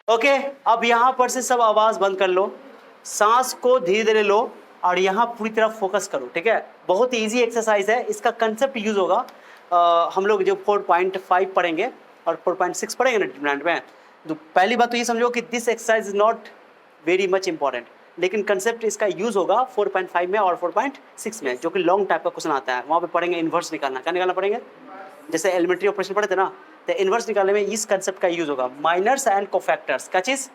Okay, अब यहाँ पर से सब आवाज बंद कर लो, सांस को धीरे धीरे लो और यहाँ पूरी तरह फोकस करो। ठीक है, बहुत ही इजी एक्सरसाइज है, इसका कंसेप्ट यूज होगा। हम लोग जो 4.5 पढ़ेंगे और 4.6 पढ़ेंगे ना डिटरमिनेंट में, तो पहली बात तो ये समझो कि this exercise is not very much important, लेकिन कंसेप्ट इसका यूज होगा 4.5 में और 4.6 में, जो कि लॉन्ग टाइप का क्वेश्चन आता है। वहाँ पे पढ़ेंगे इन्वर्स निकालना। क्या निकालना पड़ेंगे? जैसे एलिमेंट्री ऑपरेशन पढ़े थे ना, तो इन्वर्स निकालने में इस कंसेप्ट का यूज होगा, माइनर्स एंड कोफैक्टर्स। क्या चीज?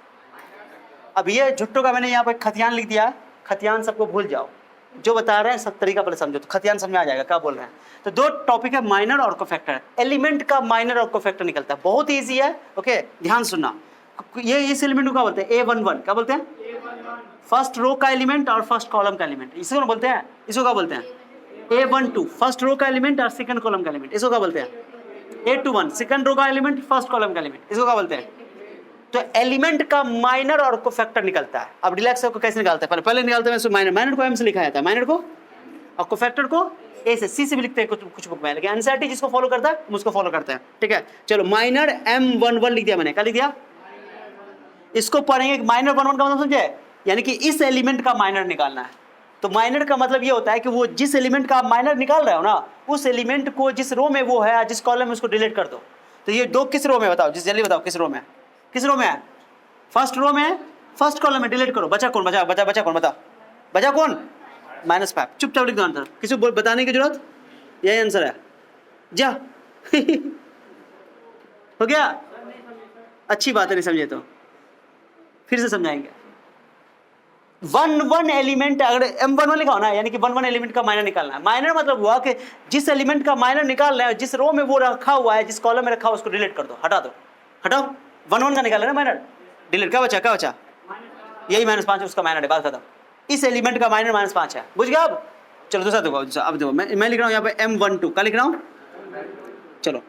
अब ये झुट्टो का मैंने यहाँ पे खतियान लिख दिया, खतियान सबको भूल जाओ, जो बता रहे हैं सब तरीका पहले समझो, तो खतियान समझ में आ जाएगा क्या बोल रहे हैं। तो दो टॉपिक है, माइनर और कोफैक्टर। एलिमेंट का माइनर और कोफैक्टर निकलता है, बहुत ईजी है। ओके, ध्यान सुनना। ये इस एलिमेंट को क्या बोलते हैं? A11। क्या बोलते हैं? फर्स्ट रो का एलिमेंट और फर्स्ट कॉलम का एलिमेंट, इसको बोलते हैं। इसको क्या बोलते हैं? A12 फर्स्ट रो का एलिमेंट और सेकंड कॉलम का एलिमेंट, इसको क्या बोलते हैं? A21 सेकंड रो का एलिमेंट फर्स्ट कॉलम का एलिमेंट, इसको क्या बोलते हैं? तो एलिमेंट का माइनर और कोफैक्टर निकलता है। अब रिलैक्स को कैसे निकालते हैं? पहले निकालते हैं माइनर, माइनर को M से लिखा जाता है, माइनर को, और कोफैक्टर को A से, C से भी लिखते हैं कुछ बुक में, लेकिन एनसीईआरटी जिसको फॉलो करता है उसको फॉलो करते हैं। ठीक है, चलो माइनर M11 लिख दिया मैंने। क्या लिख दिया? इसको पढ़ेंगे माइनर 11 का मतलब समझे, यानी कि इस एलिमेंट का माइनर निकालना है। तो माइनर का मतलब ये होता है कि वो जिस एलिमेंट का माइनर निकाल रहे हो ना, उस एलिमेंट को जिस रो में वो है, जिस कॉलम में उसको डिलीट कर दो। तो ये दो किस रो में बताओ, जिस जल्दी बताओ किस रो में, किस रो में है? फर्स्ट रो में, फर्स्ट कॉलम में डिलीट करो। बचा कौन? बचा कौन? बता, बचा कौन? -5। चुपचाप लिख दो आंसर, किसी को बताने की जरूरत, यही आंसर है। जा हो गया? अच्छी बात है, नहीं समझे तो फिर से समझाएंगे। 1 एलिमेंट, अगर M11 लिखा हो ना, यानी कि 1 एलिमेंट का माइनर निकालना है। माइनर मतलब हुआ कि जिस एलिमेंट का माइनर निकाल रहे हैं, जिस रो में वो रखा हुआ है, जिस कॉलम में रखा हुआ उसको डिलीट कर दो, हटा दो, हटाओ। 1 का निकाल रहे ना माइनर, डिलीट। क्या बचा? क्या बचा? यही -5 उसका माइनर है, बात खत्म। इस एलिमेंट का माइनर -5 है, बुझ गया? अब चलो दूसरा देखो। अब देखो, मैं लिख रहा हूँ यहाँ पे M12। क्या लिख रहा हूँ? चलो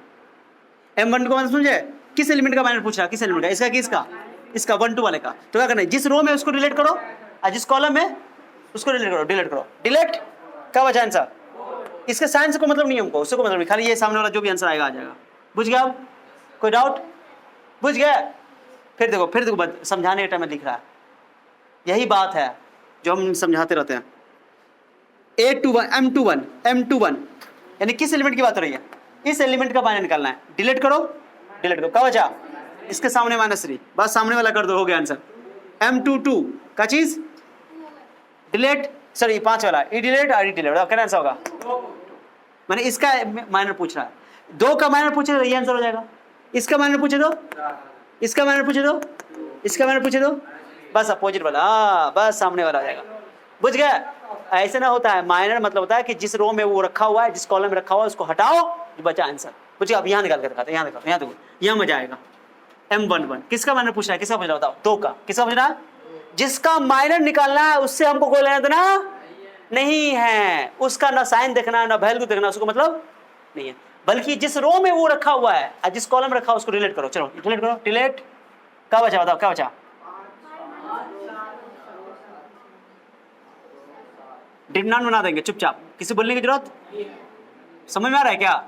M12 को मतलब समझे, किस एलिमेंट का माइनर पूछ रहा है? किस एलिमेंट का? इसका, किसका? इसका 1 2 वाले का। तो क्या करना है, जिस रो में उसको डिलीट करो और जिस कॉलम में उसको डिलीट करो, डिलीट करो, डिलीट। क्या बचा आंसर? इसके साइंस को मतलब नहीं हमको, उसको मतलब नहीं, खाली ये सामने वाला जो भी आंसर आएगा आ जाएगा। बुझ गया? अब कोई डाउट? बुझ गया? फिर देखो समझाने के टाइम में दिख रहा है, यही बात है जो हम समझाते रहते हैं। M21 यानी किस एलिमेंट की बात हो रही है? इस एलिमेंट का माइनर निकालना है, डिलीट करो, डिलीट करो। क्या बचा? इसके सामने -3, बस सामने वाला कर दो, हो गया आंसर। M22 का चीज डिलीट, सॉरी 5 वाला ई डिलीट और ई डिलीट, क्या आंसर होगा? मैंने इसका माइनर पूछ रहा है, 2 का माइनर पूछे तो ये आंसर हो जाएगा। इसका माइनर पूछे दो, इसका माइनर पूछे दो, इसका माइनर पूछे दो, बस अपोजिट वाला, बस सामने वाला आ जाएगा। बुझ गया? ऐसे ना होता है, माइनर मतलब होता है कि जिस रो में वो रखा हुआ है, जिस कॉलम में रखा हुआ है, उसको हटाओ, जो बचा आंसर। बुझे? अब यहाँ निकाल कर दिखाते हैं, यहाँ देखो, यहाँ देखो, यहाँ मजा आएगा। M11 किसका माइनर पूछ रहा है? किसका पूछ रहा है? बताओ। 2 का। किसका पूछ रहा है? जिसका माइनर निकालना है, उससे हमको कोई लेना देना नहीं है, उसका ना साइन देखना, ना वैल्यू देखना, उसको मतलब नहीं है, बल्कि जिस रो में वो रखा हुआ है और जिस कॉलम में रखा हुआ उसको डिलीट करो। चलो डिलीट करो, डिलीट। क्या बचा? बताओ क्या बचा? डिटरमिनेंट बना देंगे चुपचाप, किसी बोलने की जरूरत? समझ में आ रहा है क्या?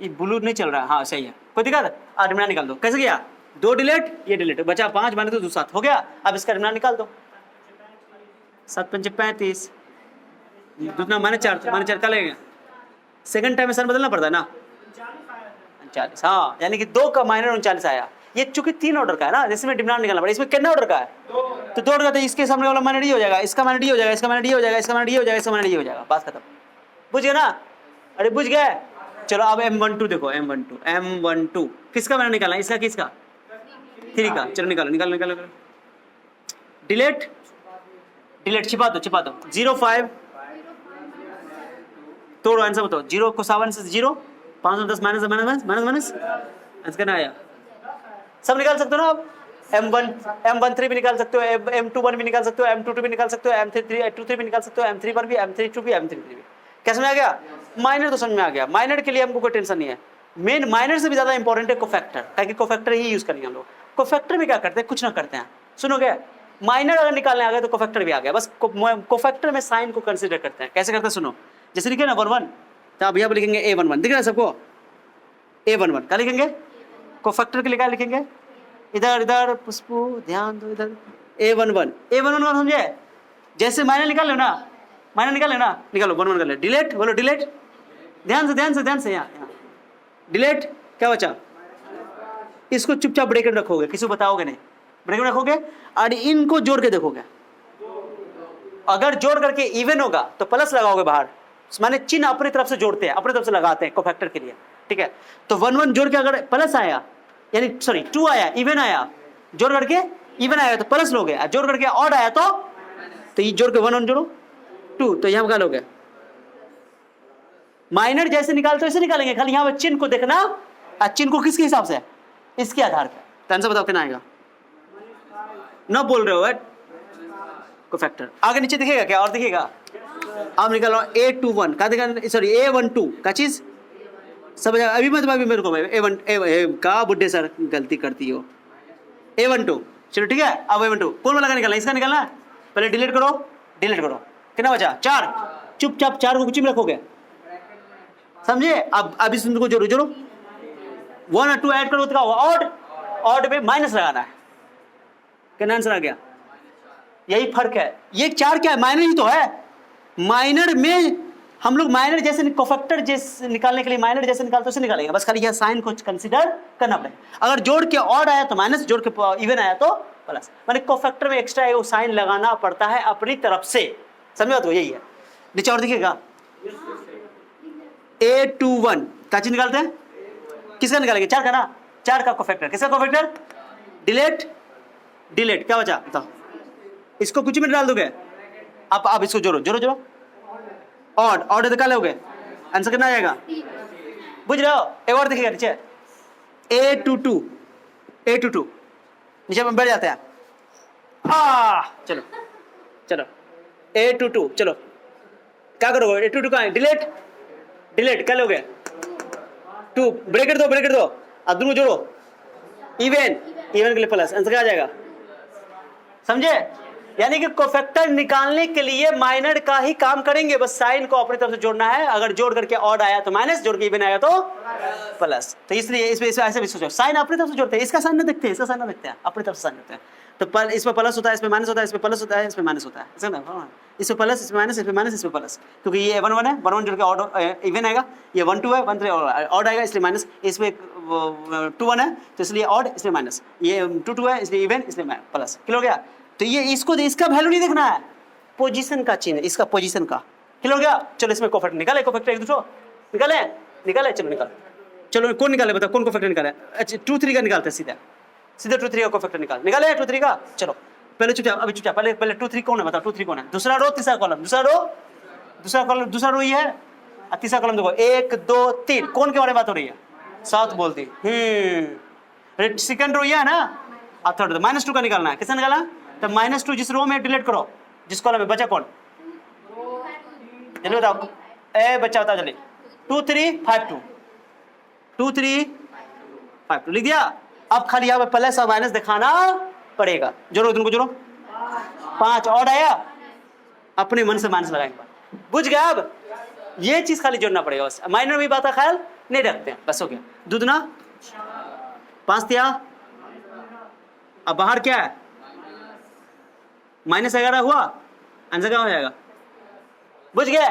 ये ब्लू नहीं चल रहा है, हाँ सही है, कोई दिक्कत? डिटरमिनेंट निकाल दो। कैसे किया? 2 डिलीट, ये डिलीट, बचा 5 माइनस 2 7, हो गया। अब इसका डिटरमिनेंट निकाल दो। 7 5 35, दूसरा -4 का लगेगा। सेकंड टाइम में सन बदलना पड़ता है ना, 39। हाँ, यानी कि 2 का माइनर 39 आया। ये चूंकि 3 ऑर्डर का है ना, जिसमें डिटरमिनेंट निकालना पड़ेगा। इसमें कितना ऑर्डर का है? 2। तो 2 ऑर्डर का, तो इसके सामने वाला माइनर डी हो जाएगा, इसका माइनर डी हो जाएगा, इसका माइनर डी हो जाएगा, इसका माइनर डी हो जाएगा, इसका माइनर डी हो जाएगा, बात खत्म। बुझ गए ना? अरे बुझ गए? चलो अब M12 देखो, M12 किसका माइनर निकालना है? इसका, किसका? 3 का। चलो निकालो, निकालो, निकालो, डिलीट, डिलीट, छिपा दो, 05, तोड़ो, आंसर बताओ। 0 को 7 से 0, 510 माइनस आंसर करना आया। सब निकाल सकते हो ना आप? M13 भी निकाल सकते हो, M21 भी निकाल सकते हो, M22 भी निकाल सकते हो, M23 भी निकाल सकते हो, M31 भी, M32 भी, M33 भी। क्या समझ आ गया? माइनर तो समझ में आ गया। माइनर के लिए हमको कोई टेंशन नहीं है। मेन माइनर से भी ज्यादा इंपॉर्टेंट है कोफैक्टर, ताकि कोफैक्टर ही यूज करेंगे हम लोग। कोफैक्टर में क्या करते हैं? कुछ ना करते हैं, सुनोगे? माइनर अगर निकालने आ गए तो कोफैक्टर भी आ गया, बस कोफैक्टर में साइन को कंसीडर करते हैं। कैसे करते हैं सुनो, जैसे लिखे ना 1 तो अब यहाँ पर लिखेंगे A11, दिख रहा है सबको? A11 क्या लिखेंगे? कोफैक्टर के लिए क्या लिखेंगे? इधर इधर पुष्पू ध्यान दो इधर। A11 A11 समझे? जैसे माइनर निकाल लो ना, माइनर निकाल लो ना, निकालो 1 1 कर ले। डिलीट बोलो, डिलीट, ध्यान से ध्यान से ध्यान से, यहाँ डिलीट। क्या बचा? इसको चुपचाप ब्रेकेट रखोगे, किसी को बताओगे नहीं, ब्रेकेट रखोगे और इनको जोड़ के देखोगे। अगर जोड़ करके इवन होगा तो प्लस लगाओगे बाहर, माने चिन्ह अपनी तरफ से जोड़ते हैं, अपनी तरफ से लगाते हैं कोफैक्टर के लिए, ठीक है। तो 1 1 जोड़ के अगर प्लस आया, यानी सॉरी 2 आया, इवन आया, जोड़ करके इवन आया तो प्लस लोगे, जोड़ करके ऑड आया तो ये जोड़ के 1 1 जोड़ो 2, तो यहां क्या लोगे? माइनर जैसे निकालते हो ऐसे निकालेंगे, खाली यहां पर चिन्ह को देखना, चिन्ह को किसके हिसाब से? इसके आधार पर। तो आंसर बताओ कितना आएगा? न बोल रहे हो कोफैक्टर। आगे नीचे दिखेगा क्या और दिखेगा? अब निकालो A21 का दिखा, सॉरी A12 का चीज सब अभी मत अभी मेरे को A1 का बुड्ढे सर गलती करती हो। A12 चलो ठीक है। अब A12 कौन वाला का निकालना? इसका निकालना है, पहले डिलीट करो, डिलीट करो। कितना बचा? 4। चुपचाप 4 को कुछ में रखोगे, समझे? अब इस को जोड़ो, जोड़ो 1 और 2 ऐड करो, तो ऑड, ऑड पे माइनस लगाना है। कितना आंसर आ गया? यही फर्क है। ये 4 क्या है? माइनर ही तो है। माइनर में हम लोग माइनर जैसे कोफैक्टर जैसे निकालने के लिए माइनर जैसे निकालते उसे निकालेंगे, बस खाली यह साइन को कंसीडर करना पड़ेगा। अगर जोड़ के ऑड आया तो माइनस, जोड़ के इवन आया तो प्लस, माने कोफैक्टर में एक्स्ट्रा एगो साइन लगाना पड़ता है अपनी तरफ से, समझो? तो यही है। नीचे और दिखेगा A21 का चीज निकालते हैं, किसका निकालेंगे? 4 का ना, 4 का कोफैक्टर। किसका कोफैक्टर? Delete, delete. क्या बचा बताओ? इसको कुछ में डाल दोगे। अब इसको जोड़ो, जोड़ो जोड़ो, ऑड, ऑड निकाल लोगे, आंसर कितना आ जाएगा? बुझ रहे हो? एक और दिखेगा नीचे A22, A22 नीचे में बैठ जाते हैं। चलो चलो A22, चलो क्या करोगे? A22 का डिलीट, डिलीट कर लोगे 2, ब्रैकेट दो, ब्रैकेट दो, अब दोनों जोड़ो, इवन, इवन के लिए प्लस, आंसर क्या आ जाएगा? समझे? यानी कि कोफैक्टर निकालने के लिए माइनर का ही काम करेंगे, बस साइन को अपनी तरफ से जोड़ना है। अगर जोड़ करके ऑड आया तो माइनस, जोड़ के इवन आया तो प्लस। तो इसलिए इसमें ऐसे भी सोचो, साइन अपनी तरफ से जोड़ते हैं, इसका साइन ना देखते हैं, इसका साइन ना देखते हैं, अपनी तरफ से साइन देखते हैं। तो इसमें प्लस होता है, इसमें माइनस होता है, इसमें प्लस होता है, इसमें माइनस होता है, इसमें प्लस, इसमें माइनस, इसमें माइनस, इसमें प्लस, क्योंकि ये 1 1 है, 1 1 जोड़ के ऑड इवन आएगा, ये 1 2 है, 1 3 ऑड आएगा, इसलिए माइनस, इसमें 2 1 है तो इसलिए ऑड, इसलिए माइनस, ये 2 2 है इसलिए इवन, इसलिए प्लस। क्लियर हो गया? तो ये इसको, इसका वैल्यू नहीं देखना है, पोजीशन का चिन्ह, इसका पोजीशन का। क्लियर हो गया? चलो इसमें कोफैक्टर निकाले, कोफैक्टर एक दूसरा निकाले, निकाले, चलो निकाल, चलो कौन निकाले बताओ, कौन कोफैक्टर निकाले? अच्छा 2 3 का निकालते हैं, सीधा सीधा 2 3 का कोफैक्टर निकाले 2 3 का। चलो पहले चुपचाप, अभी चुपचाप, पहले 2 3 कौन है बताओ? 2 3 कौन है? दूसरा रो, तीसरा कॉलम, दूसरा रो, दूसरा कॉलम, दूसरा रो ये है, और तीसरा कॉलम देखो 1 2 3, कौन के बारे में बात हो रही है? 7 बोलती। सेकंड रो ये है ना, और थर्ड -2 का निकालना है। किसका निकालना? तो -2 जिस रो में डिलीट करो, जिस कॉलम में बचा कौन? जल्दी बताओ, ए बच्चा बताओ जल्दी। 2 3 5 2, 2 3 5 2 लिख दिया। अब खाली यहाँ पे प्लस और माइनस दिखाना पड़ेगा। जोड़ो, तुमको जोड़ो, 5 ऑड आया, अपने मन से माइनस लगाएंगे, बुझ गया? अब ये चीज खाली जोड़ना पड़ेगा, बस माइनर भी बात का ख्याल नहीं रखते हैं, बस हो गया। दूधना 5 दिया, अब बाहर क्या है? -11 हुआ, आंसर क्या हो जाएगा? बुझ गया?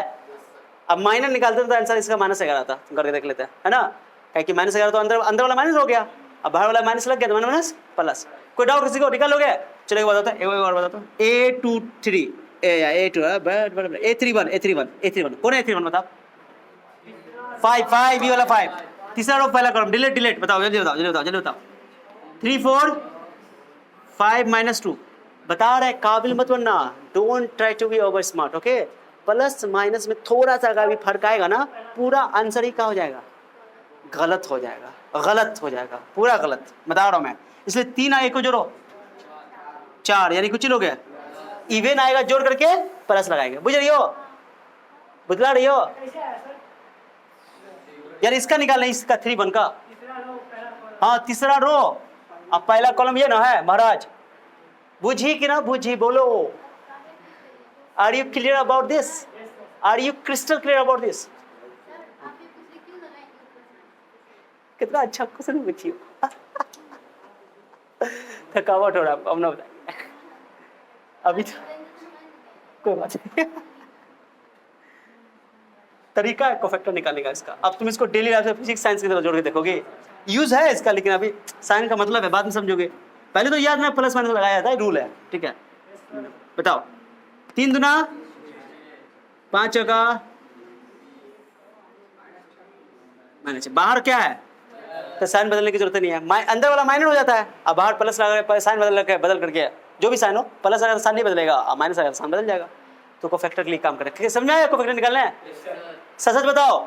अब माइनर निकालते तो आंसर इसका -11 था, करके देख लेते हैं, है ना? क्योंकि -11 तो अंदर वाला माइनस हो गया, अब बाहर वाला माइनस लग गया तो माइनस प्लस। कोई डाउट किसी को? निकाल लोगे? चलो एक बताता हूँ, एक और बताता हूँ। A23 A31 A31 कौन है? A31 बताओ। 5 ये वाला 5, तीसरा रो पहला कॉलम, डिलीट, डिलीट, बताओ जल्दी बताओ, जल्दी बताओ, जल्दी बताओ। 3 4 5 -2 बता रहे, काबिल मत बनना, don't try to be over smart, okay? Plus minus में थोड़ा सा अगर भी फर्क आएगा ना, पूरा आंसर ही क्या हो जाएगा? गलत हो जाएगा, गलत हो जाएगा, पूरा गलत, बता रहा हूं मैं। इसलिए 3 और 1 को जोड़ो 4, यानी कुछ लोग है, इवन आएगा, जोड़ करके प्लस लगाएंगे। बुझ रही हो? बुझला रही हो? यार इसका निकालना, इसका 3 1 का, हाँ तीसरा रो, अब पहला कॉलम ये ना है महाराज, बुझी कि ना बुझी बोलो? Are you clear about this? Are you crystal clear about this? कितना अच्छा क्वेश्चन पूछी हो। थकावट हो रहा है, हम ना बताएंगे अभी तो कोई बात नहीं। तरीका है कोफैक्टर निकालने का इसका। अब तुम इसको डेली लाइफ में फिजिक्स साइंस की तरह जोड़ के देखोगे, यूज है इसका, लेकिन अभी साइन का मतलब है बाद में समझोगे। पहले तो याद ना प्लस माइनस लगाया था, रूल है, ठीक है। बताओ 3 दूना 5 चौका माइनस, बाहर क्या है तो साइन बदलने की जरूरत नहीं है, अंदर वाला माइनर हो जाता है। अब बाहर प्लस लगा साइन बदल करके जो भी साइन हो, प्लस अगर साइन नहीं बदलेगा, माइनस अगर साइन बदल जाएगा, तो कोफैक्टर के लिए काम करेगा। समझ में आया कोफैक्टर निकालना है? सच बताओ।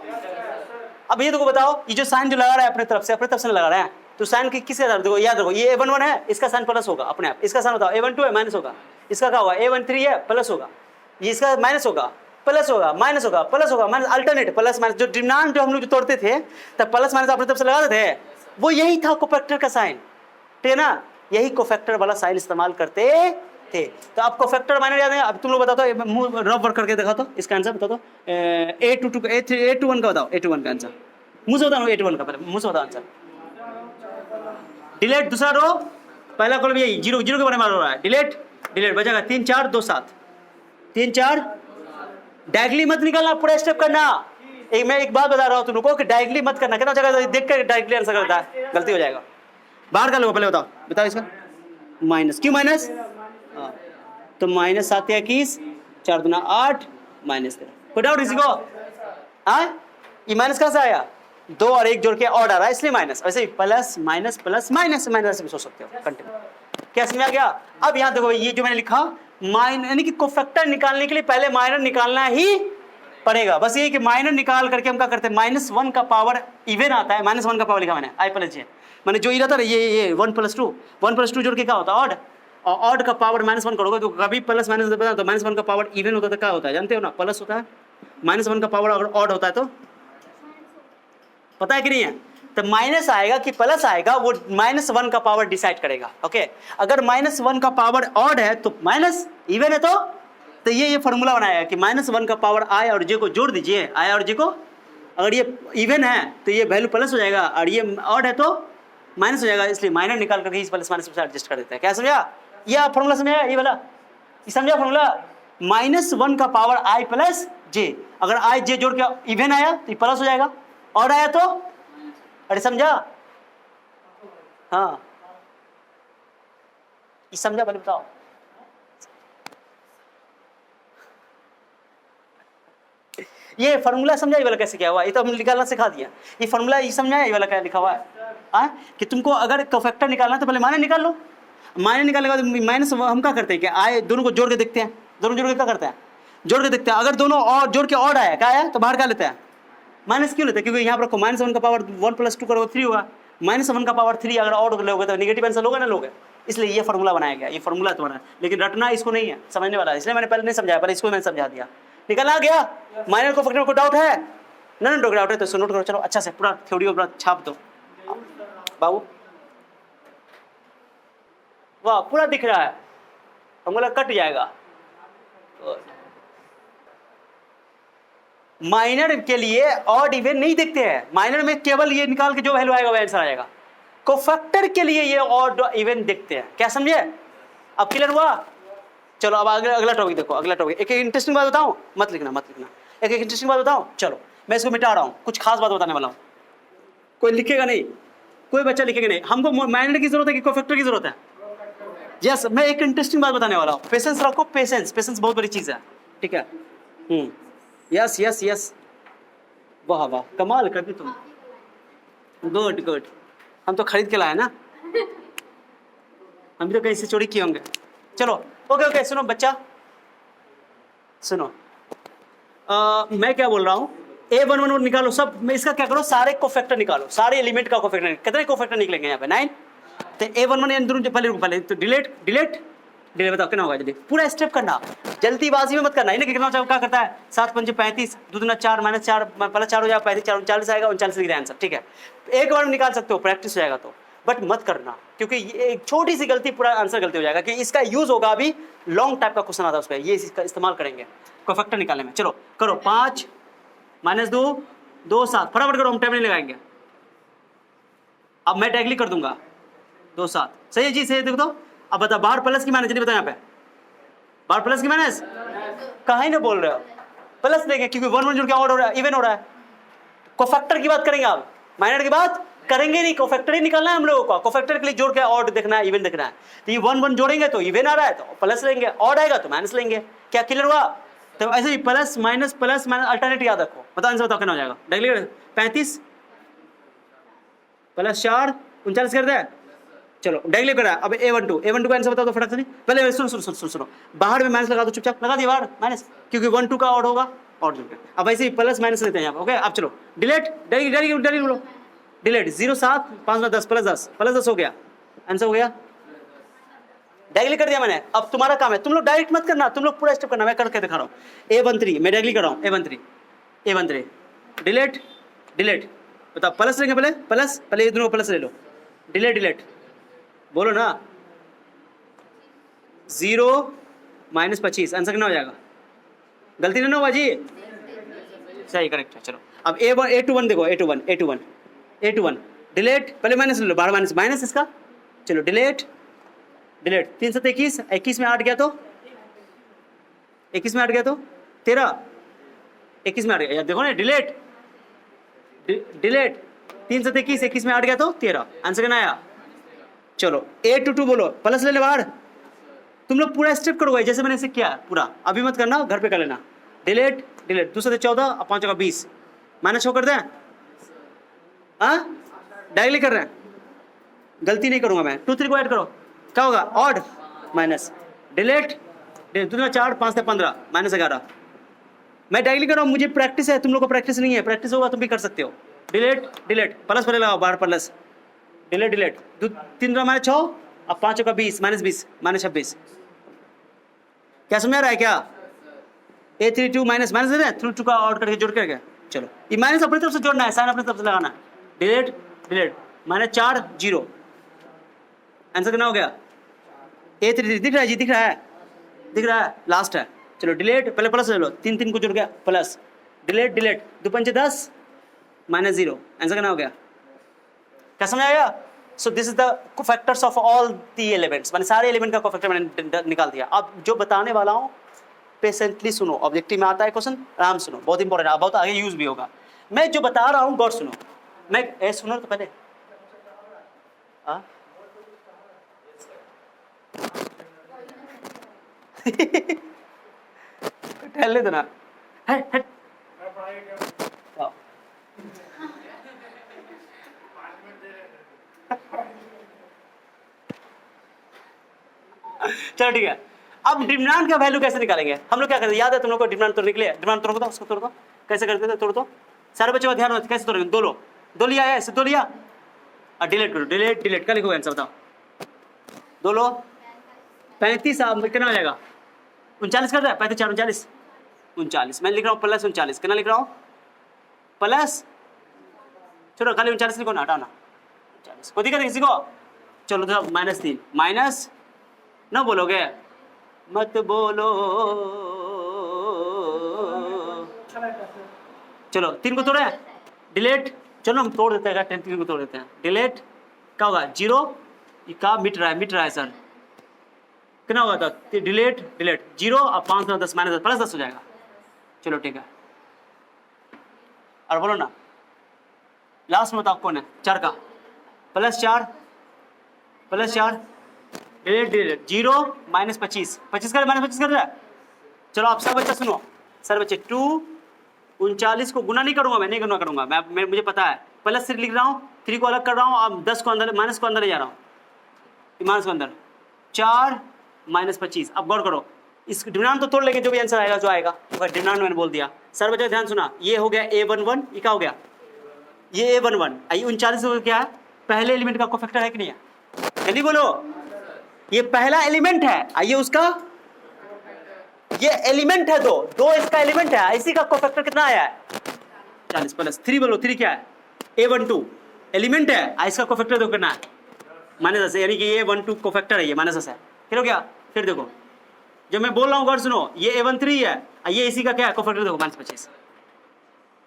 अब ये तो बताओ, ये जो साइन जो लगा रहा है अपने तरफ से लगा रहे हैं, तो साइन की किसके साथ देखो, याद रखो ये A11 है, इसका साइन प्लस होगा अपने आप। इसका साइन बताओ A12 है माइनस होगा, इसका क्या होगा A13 है प्लस होगा, ये इसका माइनस होगा प्लस होगा, माइनस होगा प्लस होगा, माइनस अल्टरनेट प्लस माइनस। जो डिमांड जो हम लोग जो तोड़ते थे तब प्लस माइनस अपने तरफ से लगा देते हैं, वो यही था कोफैक्टर का साइन, ठीक है ना? यही कोफैक्टर वाला साइन इस्तेमाल करते थे। तो अब कोफैक्टर माइनर याद है? अब तुम लोग बताओ तो, मुंह रफ वर्क करके दिखाओ तो इसका आंसर बताओ तो। A21 का बताओ, A21 का आंसर मुंह से बताओ, A21 का पहले मुंह से बताओ आंसर। डिलीट दूसरा रो, पहला कॉलम यही जीरो के बारे में हो रहा है, डिलीट बचेगा 3 4 2 7, 3 4। डायगली मत निकालना, पूरा स्टेप करना। मैं एक बात बता रहा हूँ तुम लोगों को कि डायगली मत करना, कितना जगह देख कर डायगली आंसर करता है, गलती हो जाएगा। बाहर का लो पहले, बताओ इसका माइनस, क्यों माइनस? तो माइनस 7 21, 4 दूना 8, माइनस 13। कोई डाउट किसी को? ये माइनस कहां से आया? 2 और 1 जोड़ के ऑड आ रहा है, इसलिए माइनस। वैसे plus minus plus minus minus भी सोच सकते हो। कंटिन्यू, क्या समझ आ गया? अब यहाँ देखो, ये जो मैंने लिखा यानी कि कोफैक्टर निकालने के लिए पहले माइनर निकालना ही पड़ेगा। बस ये कि माइनर निकाल करके हम क्या करते हैं, -1 का पावर इवन आता है, -1 का पावर लिखा मैंने I + J, मैंने जो रहता है ये 1 + 2 जोड़ के क्या होता है ऑड, और ऑड का पावर -1 करोगे तो कभी प्लस माइनस होता है, तो -1 का पावर इवन होता है तो क्या होता है जानते हो ना, प्लस होता है। -1 का पावर अगर ऑड होता है तो पता है कि नहीं है? तो माइनस आएगा कि प्लस आएगा, वो -1 का पावर डिसाइड करेगा। ओके, अगर -1 का पावर ऑड है तो माइनस, इवन है तो ये फॉर्मूला बनाया कि -1 का पावर I और J को जोड़ दीजिए, I और J को, अगर ये इवन है तो ये वैल्यू प्लस हो जाएगा, और ये ऑड है तो माइनस हो जाएगा, इसलिए माइनर निकाल करके इस प्लस माइनस से एडजस्ट कर देते हैं। क्या समझा? यह फॉर्मूला समझा? ये वाला समझा फॉर्मूला? -1 का पावर I + J, अगर I J जोड़ के इवन आया तो प्लस हो जाएगा, ऑड आया तो, अरे समझा? हाँ, ये समझा? पहले बताओ। ये फॉर्मूला समझा? ये वाला कैसे क्या हुआ? ये तो हम निकालना सिखा दिया। ये फॉर्मूला ये समझा? ये वाला क्या लिखा हुआ है कि तुमको अगर कोफैक्टर निकालना है तो पहले माइनर निकाल लो। माइनर निकालने के बाद माइनस हम क्या करते हैं कि आए दोनों को जोड़ के देखते हैं, दोनों जोड़ के क्या करते हैं, जोड़ के देखते हैं। अगर दोनों और जोड़ के ऑड आया, क्या आया, तो बाहर क्या लेते हैं, माइनस क्यों लेते हैं? क्योंकि यहाँ पर -1 का पावर 1 + 2 करोगे 3 होगा, -1 का पावर 3 अगर ऑड लोगे तो नेगेटिव आंसर लोगे ना लोगे, इसलिए ये फॉर्मूला बनाया गया। ये फॉर्मूला तुम्हारा, लेकिन रटना इसको नहीं है, समझने वाला है, इसलिए मैंने पहले नहीं समझाया, पहले इसको मैंने समझा दिया। निकल आ गया? माइनर कोफैक्टर को डाउट है? ना डाउट है तो इसको नोट करो, चलो अच्छा से पूरा थ्योरी को पूरा छाप दो बाबू। वाह, पूरा दिख रहा है, फॉर्मूला कट जाएगा। माइनर के लिए ऑड इवन नहीं देखते हैं, माइनर में केवल ये निकाल के जो वैल्यू आएगा वह आंसर आएगा। कोफैक्टर के लिए ये ऑड इवन देखते हैं। क्या समझे? अब क्लियर हुआ? चलो अब अगला टॉपिक देखो। अगला टॉपिक, एक इंटरेस्टिंग बात बताऊं, मत लिखना, एक इंटरेस्टिंग बात बताऊं। चलो मैं इसको मिटा रहा हूं, कुछ खास बात बताने वाला हूं। कोई लिखेगा नहीं, कोई बच्चा लिखेगा नहीं। हमको माइनर की जरूरत है कि कोफैक्टर की जरूरत है? यस, मैं एक इंटरेस्टिंग बात बताने वाला हूं। पेशेंस रखो, पेशेंस बहुत बड़ी चीज है, ठीक है? यस, वाह वाह, कमाल कर दी तुम, गुड। हम तो खरीद के लाए ना, हम भी तो कहीं से चोरी किए होंगे। चलो ओके, सुनो बच्चा, सुनो, मैं क्या बोल रहा हूँ, A11 निकालो सब में, इसका क्या करो, सारे कोफैक्टर निकालो, सारे एलिमेंट का कोफैक्टर। कितने कोफैक्टर निकलेंगे यहाँ पे? 9। तो A11 पहले तो डिलीट बताओ कितना होगा, जल्दी पूरा स्टेप करना, जल्दीबाजी में मत करना। इन्हें कितना क्या करता है, 7 5 35, 2 दूना 4, -4 पहले 4 हो जाएगा, 35 4 39 आएगा, 39 डिग्री आंसर, ठीक है? एक बार निकाल सकते हो, प्रैक्टिस हो जाएगा तो, बट मत करना, क्योंकि ये एक छोटी सी गलती पूरा आंसर गलती हो जाएगा। कि इसका यूज होगा, अभी लॉन्ग टाइप का क्वेश्चन आता है उसका, ये इसका इस्तेमाल करेंगे कोफैक्टर निकालने में। चलो करो, 5 -2 2 7, फटाफट करो, हम टाइम नहीं लगाएंगे। अब मैं डायगली कर दूंगा, 2 7 सही है जी, सही है। देखो तो अब बता, बाहर प्लस की माइनस, जल्दी बताओ यहाँ पे बाहर प्लस की माइनस कहाँ ही ना बोल रहे हो, प्लस देंगे क्योंकि 1 1 जुड़ के ऑड हो रहा है, इवन हो रहा है। कोफैक्टर की बात करेंगे आप, माइनर की बात करेंगे नहीं, कोफैक्टर ही निकालना है हम लोगों को। कोफैक्टर के लिए जोड़ के ऑड देखना है, इवन देखना है। तो ये 1 1 जोड़ेंगे तो इवन आ रहा है तो प्लस लेंगे, ऑड आएगा तो माइनस लेंगे। क्या क्लियर हुआ? तो ऐसे ही प्लस माइनस अल्टरनेट याद रखो। बताओ आंसर बताओ कितना हो जाएगा। डायरेक्टली 35 प्लस 4 39 कर दे। चलो डायरेक्टली करा। अब A12 का आंसर बताओ तो फटाक से। नहीं पहले सुनो बाहर में माइनस लगा दो, चुपचाप लगा दिया बाहर माइनस, क्योंकि 1 2 का ऑड होगा और जुड़ गया। अब ऐसे ही प्लस माइनस लेते हैं यहाँ पे। ओके अब चलो डिलीट, डायरेक्ट बोलो डिलीट। 0 7 5 10 प्लस 10 हो गया, आंसर हो गया। डायरेक्टली कर दिया मैंने। अब तुम्हारा काम है, तुम लोग डायरेक्ट मत करना, तुम लोग पूरा स्टेप करना, मैं करके दिखा रहा हूँ। A13 मैं डायरेक्टली कर रहा हूँ। A13 डिलीट बताओ, प्लस लेंगे पहले, प्लस पहले ये दोनों प्लस ले लो। डिलीट बोलो ना। 0 -25 आंसर कितना हो जाएगा? गलती नहीं ना हुआ जी? सही करेक्ट है। चलो अब A21 देखो, A21 डिलीट, पहले माइनस ले लो, बाहर माइनस इसका। चलो डिलीट 3 7 21 21 में 8 गया तो 21 में 8 गया तो 13 21 में 8 गया यार, देखो ना डिलीट 3 7 21 21 में 8 गया तो 13, आंसर कितना आया? चलो A22 बोलो, प्लस ले ले बाहर। तुम लोग पूरा स्टेप करोगे जैसे मैंने इसे किया पूरा, अभी मत करना, घर पे कर लेना। डिलीट 2 7 14 और 5 का 20 माइनस शो कर दें। हाँ डायरेक्टली कर रहे हैं, गलती नहीं करूंगा मैं। 2 3 को ऐड करो, क्या होगा? ऑड माइनस डिलीट 2 4 5 से 15 -11। मैं डायरेक्टली कर रहा हूँ, मुझे प्रैक्टिस है, तुम लोग को प्रैक्टिस नहीं है। प्रैक्टिस होगा तुम भी कर सकते हो। डिलीट प्लस पहले लगाओ बाहर प्लस, डिलीट 3 -6 और 5 का 20 -20 -26। क्या समझ आ रहा है क्या? A32 माइनस दे रहे हैं, 2 का ऑड करके जोड़ करके। चलो ये माइनस अपनी तरफ से जोड़ना है, साइन अपनी तरफ से लगाना है। डिलीट -4 0, आंसर कितना हो गया? A33 दिख रहा है जी? दिख रहा है लास्ट है। चलो डिलीट पहले प्लस ले लो, 3 को जुड़ गया प्लस। डिलीट 2 5 10 -0, आंसर कितना हो गया? क्या समझ आया? So this is the cofactors of all the elements, मैंने सारे एलिमेंट का कोफैक्टर मैंने निकाल दिया। अब जो बताने वाला हूँ पेशेंटली सुनो, ऑब्जेक्टिव में आता है क्वेश्चन, आराम सुनो, बहुत इंपॉर्टेंट है, बहुत आगे यूज भी होगा। मैं जो बता रहा हूँ गौर सुनो। मैं सुनो तो पहले टहलने दो ना। हट चलो ठीक है। अब डिमांड का वैल्यू कैसे निकालेंगे हम लोग? क्या करते हैं याद है तुम लोग को? डिमांड तो निकले, डिमांड तोड़ दो, उसको तोड़ दो। कैसे करते थे? तोड़ दो, सारे बच्चों का ध्यान रखो कैसे तोड़ेंगे। दो लिया है, ऐसे 2 लिया और डिलीट करो। डिलीट क्या लिखोगे आंसर बताओ? 2 लो 35 कितना हो जाएगा? 39 कर रहा है, 35 4 39 मैं लिख रहा हूँ प्लस 39। कितना लिख रहा हूँ? प्लस, चलो खाली 39 लिखो ना, हटाना 39, कोई दिक्कत किसी को? चलो तो -3 माइनस ना बोलोगे, मत बोलो। चलो 3 को तोड़े, डिलीट, चलो हम तोड़ देते हैं, 3 को तोड़ देते हैं। डिलीट क्या होगा? 0 का मिट रहा है सर, कितना होगा था? डिलीट 0 और 5 10 -10 प्लस 10 हो जाएगा। चलो ठीक है, और बोलो ना लास्ट में बताओ कौन है? 4 का +4 डिलीट 0 -25 कर -25 कर रहा है। चलो आप सब बच्चा सुनो, सर बच्चे 2 39 को गुना नहीं करूंगा, मैं नहीं गुना करूंगा, मैं मुझे पता है। प्लस 3 लिख रहा हूँ, 3 को अलग कर रहा हूँ, अब 10 को अंदर माइनस को अंदर ले जा रहा हूँ, माइनस को अंदर 4 -25। अब गौर करो, इस डिमांड तो तोड़ लेंगे, जो भी आंसर आएगा जो आएगा। डिमांड मैंने बोल दिया। सर बच्चा ध्यान सुना, ये हो गया A11, ये क्या हो गया? ये A11। आइए 39 क्या है? पहले एलिमेंट का कोफैक्टर है कि नहीं है? जल्दी बोलो, ये पहला एलिमेंट है। आइए उसका ये एलिमेंट है, दो इसका एलिमेंट है, इसी का कोफैक्टर कितना आया है? 40 प्लस 3 बोलो, 3 क्या है? A12 एलिमेंट है, इसका कोफैक्टर देखो कितना है? -10, यानी कि ये A12 कोफैक्टर है, ये -10 है। फिर हो गया, फिर देखो जो मैं बोल रहा हूँ गौर सुनो, ये A13 है, ये इसी का क्या है? कोफैक्टर देखो -25।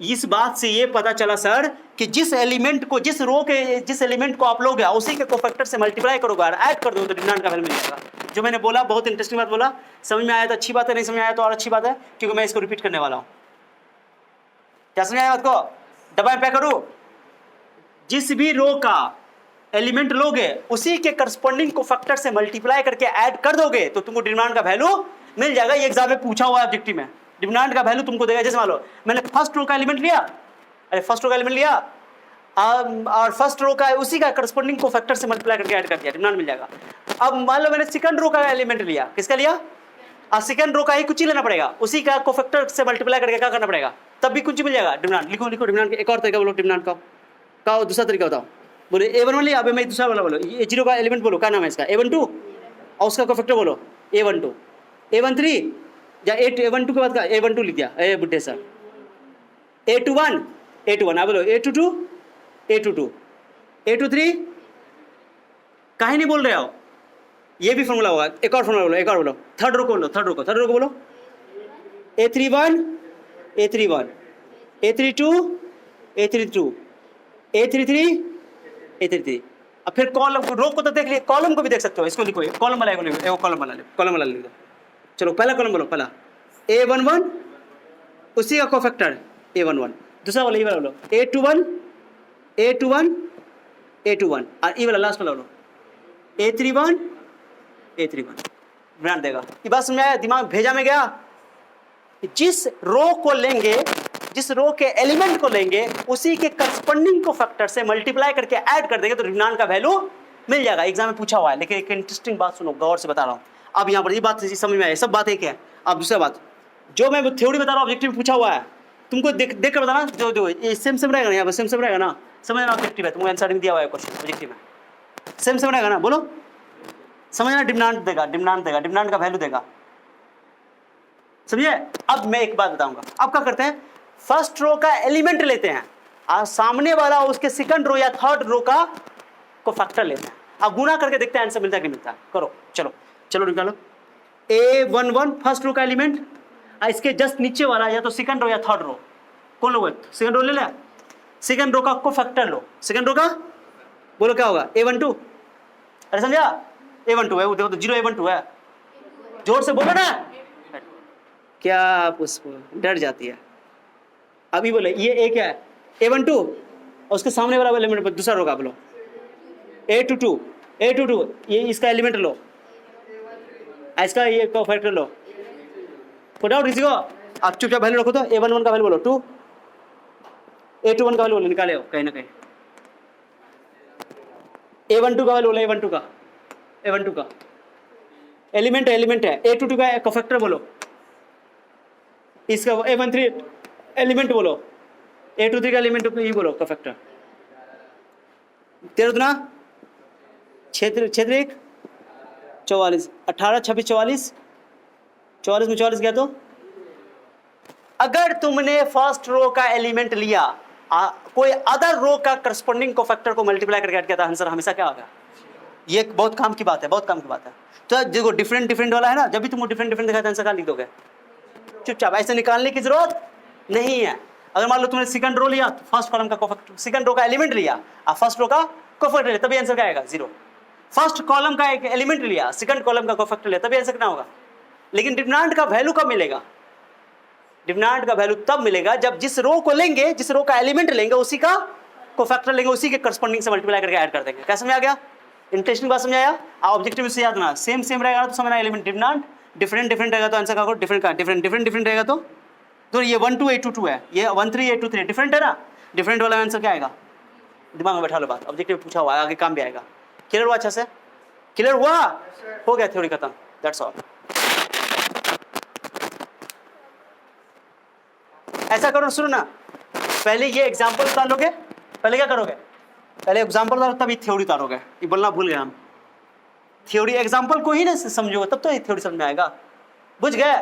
इस बात से ये पता चला सर कि जिस एलिमेंट को जिस एलिमेंट को आप लोग उसी के कोफैक्टर से मल्टीप्लाई करोगे और ऐड कर दो तो डिटरमिनेंट का वैल्यू मिल जाएगा। जो मैंने बोला बहुत इंटरेस्टिंग बात बोला, समझ में आया तो अच्छी बात है, नहीं समझ में आया तो और अच्छी बात है, क्योंकि मैं इसको रिपीट करने वाला हूं। क्या समझ आया बात को? डब्बा में पैक करूं, जिस भी रो का एलिमेंट लोगे उसी के करस्पॉन्डिंग कोफैक्टर से मल्टीप्लाई करके ऐड कर दोगे तो तुमको डिटरमिनेंट का वैल्यू मिल जाएगा। ये एग्जाम में पूछा हुआ है ऑब्जेक्टिव में, डिटरमिनेंट का वैल्यू तुमको देगा। जैसे मान लो मैंने फर्स्ट रो का एलिमेंट लिया, फर्स्ट रो का एलिमेंट लिया और फर्स्ट रो का उसी का करस्पॉन्डिंग कोफैक्टर से मल्टीप्लाई करके ऐड कर दिया, डिटरमिनेंट मिल जाएगा। अब मान लो मैंने सेकंड रो का एलिमेंट लिया, किसका लिया? सेकंड रो का ही कुछ ही लेना पड़ेगा, उसी का कोफैक्टर से मल्टीप्लाई करके क्या करना पड़ेगा, तब भी कुछ मिल जाएगा डिटरमिनेंट। लिखो डिटरमिनेंट। एक और तरीका बोलो डिटरमिनेंट का दूसरा तरीका बताओ। बोले A11 लिया, अभी मैं दूसरा वाला बोलो, A0 का एलिमेंट बोलो, क्या नाम है इसका? A12 और उसका कोफैक्टर बोलो A12, A13 या A12 के बाद का A12 लिख दिया, ए बुड्ढे सर। A21 आप बोलो A22 A23 काहे नहीं बोल रहे हो? ये भी फॉर्मूला होगा। एक और फॉर्मूला बोलो, थर्ड रो को बोलो A31 A32 A33 अब फिर कॉलम रो को तो देख लिए, कॉलम को भी देख सकते हो। इसको लिखो, कॉलम वाला लिख दो। चलो पहला कॉलम बोलो, पहला A11 उसी का कोफैक्टर A11, दूसरा वाला ये वाला बोलो A21 और ये वाला लास्ट वाला बोलो A31 ध्यान देगा। ये बात समझ में आया? दिमाग भेजा में गया? जिस रो को लेंगे, जिस रो के एलिमेंट को लेंगे उसी के करस्पॉन्डिंग को फैक्टर से मल्टीप्लाई करके ऐड कर देंगे तो डिटरमिनेंट का वैल्यू मिल जाएगा। एग्जाम में पूछा हुआ है। लेकिन एक इंटरेस्टिंग बात सुनो, गौर से बता रहा हूँ। अब यहाँ पर ये बात समझ में आई, सब बात एक है। अब दूसरा बात जो मैं थ्योरी बता रहा हूँ, ऑब्जेक्टिव पूछा हुआ है, तुमको देख कर बताना। जो ये सेम रहेगा ना, यहाँ पर सेम रहेगा ना, समझना ऑब्जेक्टिव है। तुमको आंसर दिया हुआ है क्वेश्चन ऑब्जेक्टिव में, सेम रहेगा ना, बोलो समझना। डिटरमिनेंट का वैल्यू देगा, समझिए। अब मैं एक बात बताऊंगा। अब क्या करते हैं, फर्स्ट रो का एलिमेंट लेते हैं और सामने वाला उसके सेकंड रो या थर्ड रो का कोफैक्टर लेते हैं। अब गुना करके देखते हैं आंसर मिलता है कि नहीं मिलता। करो, चलो निकालो। A11 फर्स्ट रो का एलिमेंट, इसके जस्ट नीचे वाला या तो सेकंड रो या थर्ड रो, कौन लोगे? सेकंड रो ले ले, सेकंड रो का कोफैक्टर लो। सेकंड रो का बोलो क्या होगा? A12। अरे समझा? A12 है, वो देखो तो 0A12 है, जोर से बोलो ना। क्या आप उसको डर जाती है? अभी बोले ये एक है A12 और उसके सामने वाला एलिमेंट दूसरा रो का बोलो A22 ये इसका एलिमेंट लो, इसका ये कोफैक्टर लो। पुट आउट किसी को, आप चुपचाप वैल्यू रखो। तो A11 का वैल्यू बोलो 2, A21 का वैल्यू बोलो, निकाले हो कहीं ना कहीं। A12 का वैल्यू बोलो, A12 का एलिमेंट है। A22 का कोफैक्टर बोलो, इसका A13 एलिमेंट बोलो, A23 का एलिमेंट ये बोलो कोफैक्टर। 13 दूना 6 1 44, 18 26 44 में 44 गया। तो अगर तुमने फर्स्ट रो का एलिमेंट लिया, कोई अदर रो का करस्पॉन्डिंग कोफैक्टर को मल्टीप्लाई करके ऐड किया था, आंसर हमेशा क्या होगा? ये बहुत काम की बात है, तो देखो डिफरेंट वाला है ना, जब भी तुमको डिफरेंट दिखाता है आंसर क्या लिख दोगे? चुपचाप, ऐसे निकालने की जरूरत नहीं है। अगर मान लो तुमने सेकंड रो लिया, तो फर्स्ट कॉलम का कोफैक्टर, सेकंड रो का एलिमेंट लिया और फर्स्ट रो का कोफैक्टर लिया, तभी आंसर क्या आएगा? 0। फर्स्ट कॉलम का एक एलिमेंट लिया, सेकंड कॉलम का कोफैक्टर लिया, तभी आंसर क्या होगा? लेकिन डिटरमिनेंट का वैल्यू कब मिलेगा? डिटरमिनेंट का वैल्यू तब मिलेगा जब जिस रो को लेंगे, जिस रो का एलिमेंट लेंगे उसी का कोफैक्टर लेंगे, उसी के करस्पॉन्डिंग से मल्टीप्लाई करके ऐड कर देंगे। क्या समझ आ गया? इंटरेस्टिंग बात समझ आया? ऑब्जेक्टिव से याद ना, सेम रहेगा तो समझना एलिमेंट। डिटरमिनेंट डिफरेंट रहेगा तो आंसर क्या होगा? डिफरेंट रहेगा तो ये 1 2 A22 है, ये 1 3 A23 डिफरेंट है ना, डिफरेंट वाला आंसर क्या आएगा? दिमाग में बैठा लो बात, ऑब्जेक्टिव पूछा हुआ है, आगे काम भी आएगा। क्लियर हुआ? अच्छा से क्लियर हुआ? हो गया, थ्योरी खत्म, दैट्स ऑल। ऐसा करो, सुनो ना, पहले ये एग्जांपल उतार लोगे, पहले क्या करोगे? पहले एग्जांपल उतारो तब ये थ्योरी उतारोगे। ये बोलना भूल गया हम, थ्योरी एग्जांपल को ही ना समझोगे तब तो ये थ्योरी समझ में आएगा। बुझ गए?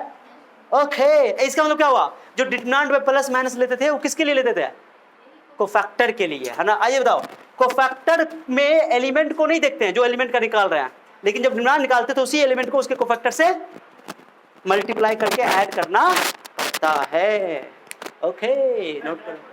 ओके, इसका मतलब क्या हुआ? जो डिटरमिनेंट में प्लस माइनस लेते थे वो किसके लिए लेते थे? कोफैक्टर के लिए, है ना। आइए बताओ, कोफैक्टर में एलिमेंट को नहीं देखते हैं जो एलिमेंट का निकाल रहे हैं, लेकिन जब डिटरमिनेंट निकालते तो उसी एलिमेंट को उसके कोफैक्टर से मल्टीप्लाई करके ऐड करना पड़ता है। ओके, नोट करो।